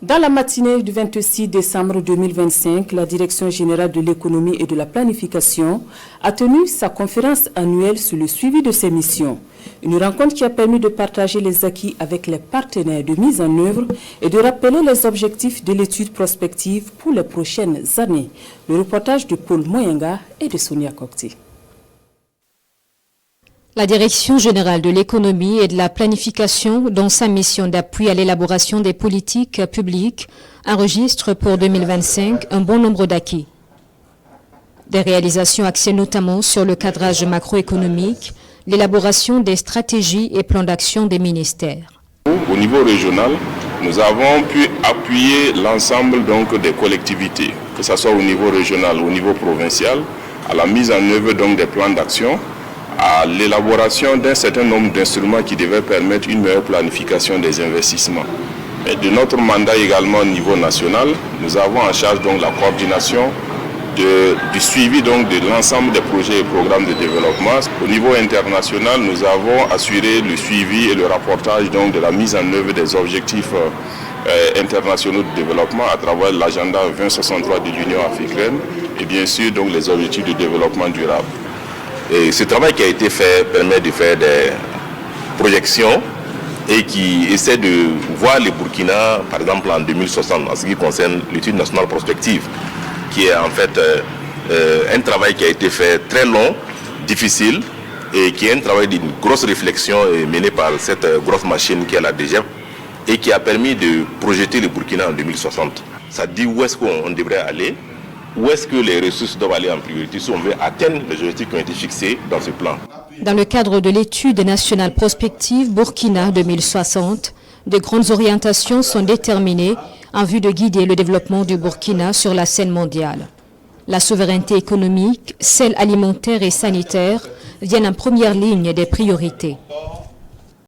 Dans la matinée du 26 décembre 2025, la Direction générale de l'économie et de la planification a tenu sa conférence annuelle sur le suivi de ses missions. Une rencontre qui a permis de partager les acquis avec les partenaires de mise en œuvre et de rappeler les objectifs de l'étude prospective pour les prochaines années. Le reportage de Paul Moyenga et de Sonia Kokti. La Direction générale de l'économie et de la planification, dans sa mission d'appui à l'élaboration des politiques publiques, enregistre pour 2025 un bon nombre d'acquis. Des réalisations axées notamment sur le cadrage macroéconomique, l'élaboration des stratégies et plans d'action des ministères. Au niveau régional, nous avons pu appuyer l'ensemble des collectivités, que ce soit au niveau régional, au niveau provincial, à la mise en œuvre des plans d'action, à l'élaboration d'un certain nombre d'instruments qui devaient permettre une meilleure planification des investissements. Et de notre mandat également au niveau national, nous avons en charge la coordination du suivi de l'ensemble des projets et programmes de développement. Au niveau international, nous avons assuré le suivi et le rapportage de la mise en œuvre des objectifs internationaux de développement à travers l'agenda 2063 de l'Union africaine et bien sûr les objectifs de développement durable. Et ce travail qui a été fait permet de faire des projections et qui essaie de voir le Burkina, par exemple en 2060, en ce qui concerne l'étude nationale prospective, qui est en fait un travail qui a été fait très long, difficile, et qui est un travail d'une grosse réflexion menée par cette grosse machine qui est la DGEP et qui a permis de projeter le Burkina en 2060. Ça dit où est-ce qu'on devrait aller, où est-ce que les ressources doivent aller en priorité si on veut atteindre les objectifs qui ont été fixés dans ce plan. Dans le cadre de l'étude nationale prospective Burkina 2060, de grandes orientations sont déterminées en vue de guider le développement du Burkina sur la scène mondiale. La souveraineté économique, celle alimentaire et sanitaire viennent en première ligne des priorités.